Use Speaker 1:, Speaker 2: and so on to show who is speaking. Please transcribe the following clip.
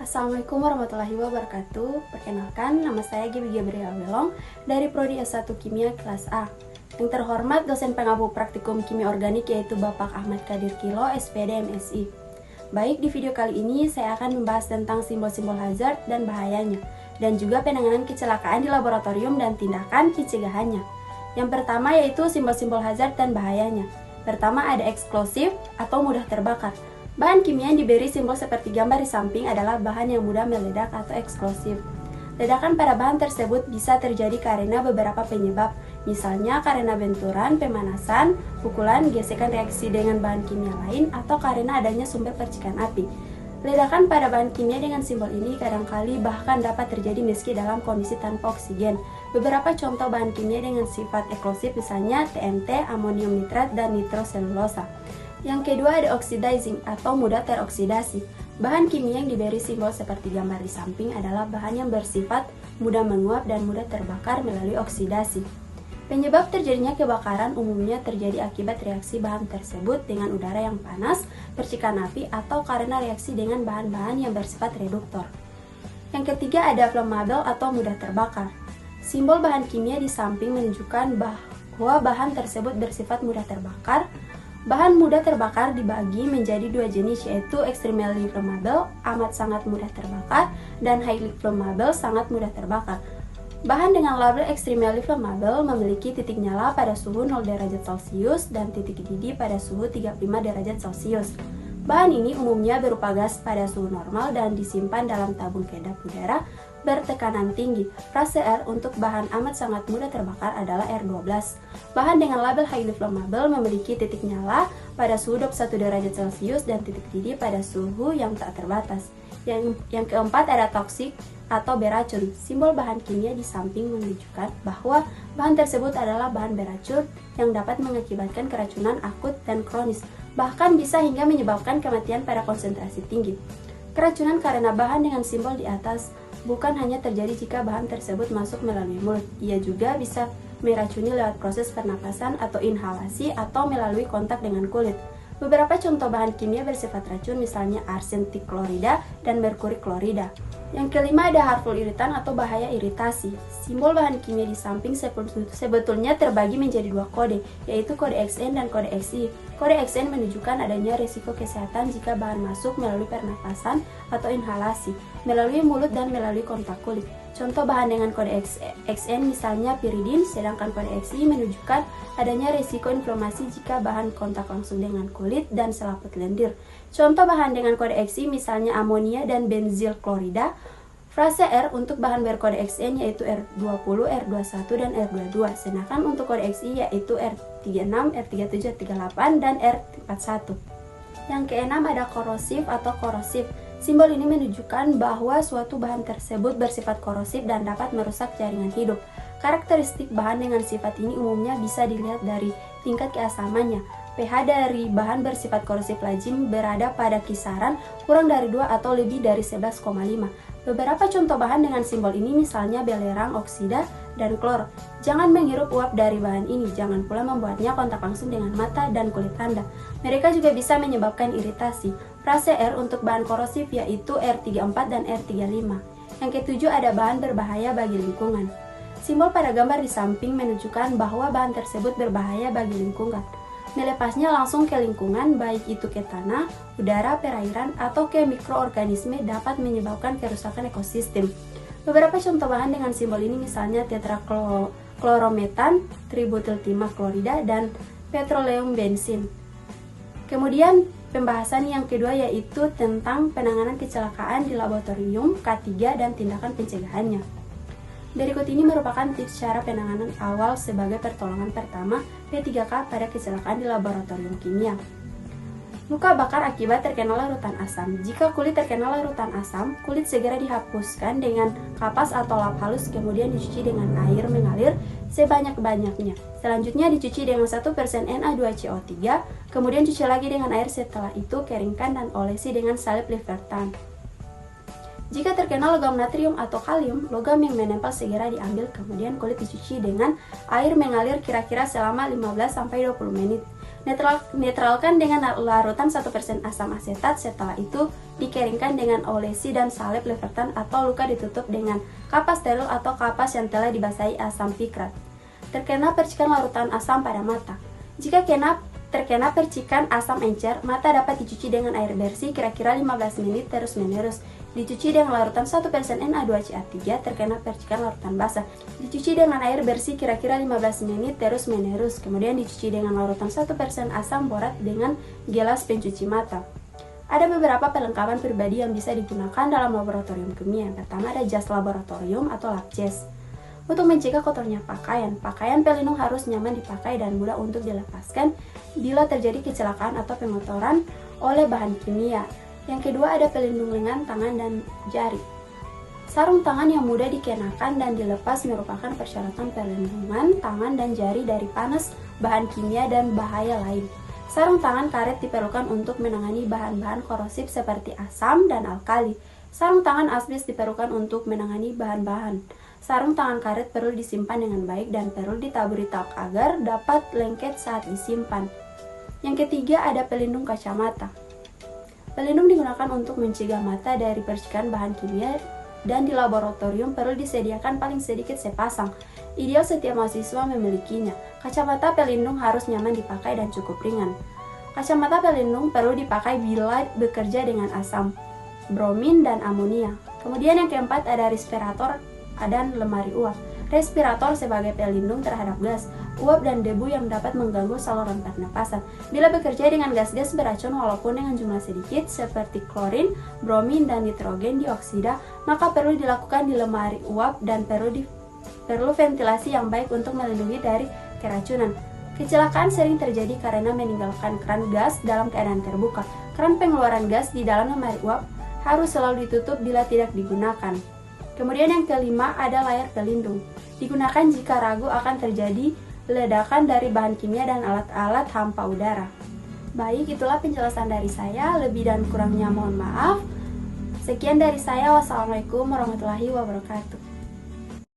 Speaker 1: Assalamualaikum warahmatullahi wabarakatuh. Perkenalkan, nama saya Gibi Gabriel Welong dari Prodi S1 Kimia kelas A. Yang terhormat dosen pengampu praktikum kimia organik yaitu Bapak Ahmad Kadir Kilo, SPD MSI. Baik, di video kali ini saya akan membahas tentang simbol-simbol hazard dan bahayanya, dan juga penanganan kecelakaan di laboratorium dan tindakan pencegahannya. Yang pertama yaitu simbol-simbol hazard dan bahayanya. Pertama ada eksplosif atau mudah terbakar. Bahan kimia yang diberi simbol seperti gambar di samping adalah bahan yang mudah meledak atau eksplosif. Ledakan pada bahan tersebut bisa terjadi karena beberapa penyebab, misalnya karena benturan, pemanasan, pukulan, gesekan reaksi dengan bahan kimia lain, atau karena adanya sumber percikan api. Ledakan pada bahan kimia dengan simbol ini kadangkali bahkan dapat terjadi meski dalam kondisi tanpa oksigen. Beberapa contoh bahan kimia dengan sifat eksplosif misalnya TNT, amonium nitrat, dan nitroselulosa. Yang kedua ada oxidizing atau mudah teroksidasi. Bahan kimia yang diberi simbol seperti gambar di samping adalah bahan yang bersifat mudah menguap dan mudah terbakar melalui oksidasi. Penyebab terjadinya kebakaran umumnya terjadi akibat reaksi bahan tersebut dengan udara yang panas, percikan api, atau karena reaksi dengan bahan-bahan yang bersifat reduktor. Yang ketiga ada flammable atau mudah terbakar. Simbol bahan kimia di samping menunjukkan bahwa bahan tersebut bersifat mudah terbakar. Bahan mudah terbakar dibagi menjadi dua jenis, yaitu extremely flammable, amat sangat mudah terbakar, dan highly flammable, sangat mudah terbakar. Bahan dengan label extremely flammable memiliki titik nyala pada suhu 0 derajat Celcius dan titik didih pada suhu 35 derajat Celcius. Bahan ini umumnya berupa gas pada suhu normal dan disimpan dalam tabung kedap udara bertekanan tinggi. Frase R untuk bahan amat sangat mudah terbakar adalah R12. Bahan dengan label highly flammable memiliki titik nyala pada suhu 21 derajat Celcius dan titik didih pada suhu yang tak terbatas. Yang keempat ada toksik atau beracun. Simbol bahan kimia di samping menunjukkan bahwa bahan tersebut adalah bahan beracun yang dapat mengakibatkan keracunan akut dan kronis, bahkan bisa hingga menyebabkan kematian pada konsentrasi tinggi. Keracunan karena bahan dengan simbol di atas bukan hanya terjadi jika bahan tersebut masuk melalui mulut, ia juga bisa meracuni lewat proses pernapasan atau inhalasi atau melalui kontak dengan kulit. Beberapa contoh bahan kimia bersifat racun misalnya arsen tiklorida dan merkuri klorida. Yang kelima ada harmful iritan atau bahaya iritasi. Simbol bahan kimia di samping sebetulnya terbagi menjadi dua kode, yaitu kode XN dan kode XI. Kode XN menunjukkan adanya risiko kesehatan jika bahan masuk melalui pernapasan atau inhalasi, melalui mulut dan melalui kontak kulit. Contoh bahan dengan kode XN misalnya piridin, sedangkan kode XI menunjukkan adanya risiko inflamasi jika bahan kontak langsung dengan kulit dan selaput lendir. Contoh bahan dengan kode XI misalnya amonia dan benzil klorida. Frase R untuk bahan berkode XN yaitu R20, R21, dan R22, sedangkan untuk kode XI yaitu R36, R37, R38, dan R41. Yang keenam ada korosif atau korosif. Simbol ini menunjukkan bahwa suatu bahan tersebut bersifat korosif dan dapat merusak jaringan hidup. Karakteristik bahan dengan sifat ini umumnya bisa dilihat dari tingkat keasamannya. pH dari bahan bersifat korosif lazim berada pada kisaran kurang dari 2 atau lebih dari 11,5. Beberapa contoh bahan dengan simbol ini misalnya belerang, oksida, dan klor. Jangan menghirup uap dari bahan ini, jangan pula membuatnya kontak langsung dengan mata dan kulit Anda. Mereka juga bisa menyebabkan iritasi. Frase R untuk bahan korosif yaitu R34 dan R35. Yang ketujuh ada bahan berbahaya bagi lingkungan. Simbol pada gambar di samping menunjukkan bahwa bahan tersebut berbahaya bagi lingkungan. Melepasnya langsung ke lingkungan, baik itu ke tanah, udara, perairan, atau ke mikroorganisme dapat menyebabkan kerusakan ekosistem. Beberapa contoh bahan dengan simbol ini misalnya tetraklorometan, tributyltimah-klorida, dan petroleum bensin. Kemudian pembahasan yang kedua yaitu tentang penanganan kecelakaan di laboratorium K3 dan tindakan pencegahannya. Berikut ini merupakan tips cara penanganan awal sebagai pertolongan pertama P3K pada kecelakaan di laboratorium kimia. Luka bakar akibat terkena larutan asam. Jika kulit terkena larutan asam, kulit segera dihapuskan dengan kapas atau lap halus, kemudian dicuci dengan air mengalir sebanyak-banyaknya. Selanjutnya dicuci dengan 1% Na2CO3, kemudian cuci lagi dengan air, setelah itu keringkan dan olesi dengan salep Livertan. Jika terkena logam natrium atau kalium, logam yang menempel segera diambil, kemudian kulit dicuci dengan air mengalir kira-kira selama 15-20 menit. Netralkan dengan larutan 1% asam asetat. Setelah itu dikeringkan dengan olesi dan salep levertan atau luka ditutup dengan kapas steril atau kapas yang telah dibasahi asam pikrat. Terkena percikan larutan asam pada mata. Jika terkena percikan asam encer, mata dapat dicuci dengan air bersih kira-kira 15 menit terus-menerus. Dicuci dengan larutan 1% Na2CA3 terkena percikan larutan basah. Dicuci dengan air bersih kira-kira 15 menit terus-menerus. Kemudian dicuci dengan larutan 1% asam borat dengan gelas pencuci mata. Ada beberapa perlengkapan pribadi yang bisa digunakan dalam laboratorium kimia. Yang pertama ada jas laboratorium atau lab jas. Untuk mencegah kotornya pakaian pelindung harus nyaman dipakai dan mudah untuk dilepaskan bila terjadi kecelakaan atau pengotoran oleh bahan kimia. Yang kedua ada pelindung lengan, tangan, dan jari. Sarung tangan yang mudah dikenakan dan dilepas merupakan persyaratan perlindungan tangan dan jari dari panas, bahan kimia, dan bahaya lain. Sarung tangan karet diperlukan untuk menangani bahan-bahan korosif seperti asam dan alkali. Sarung tangan asbes diperlukan untuk menangani bahan-bahan. Sarung tangan karet perlu disimpan dengan baik dan perlu ditaburi talk agar dapat lengket saat disimpan. Yang ketiga ada pelindung kacamata. Pelindung digunakan untuk mencegah mata dari percikan bahan kimia dan di laboratorium perlu disediakan paling sedikit sepasang. Ideal setiap mahasiswa memilikinya. Kacamata pelindung harus nyaman dipakai dan cukup ringan. Kacamata pelindung perlu dipakai bila bekerja dengan asam bromin dan amonia. Kemudian yang keempat ada respirator dan lemari uap. Respirator sebagai pelindung terhadap gas, uap, dan debu yang dapat mengganggu saluran pernapasan. Bila bekerja dengan gas-gas beracun walaupun dengan jumlah sedikit seperti klorin, bromin, dan nitrogen dioksida, maka perlu dilakukan di lemari uap dan perlu ventilasi yang baik untuk melindungi dari keracunan. Kecelakaan sering terjadi karena meninggalkan keran gas dalam keadaan terbuka. Keran pengeluaran gas di dalam lemari uap harus selalu ditutup bila tidak digunakan. Kemudian yang kelima ada layar pelindung. Digunakan jika ragu akan terjadi ledakan dari bahan kimia dan alat-alat hampa udara. Baik, itulah penjelasan dari saya. Lebih dan kurangnya mohon maaf. Sekian dari saya. Wassalamualaikum warahmatullahi wabarakatuh.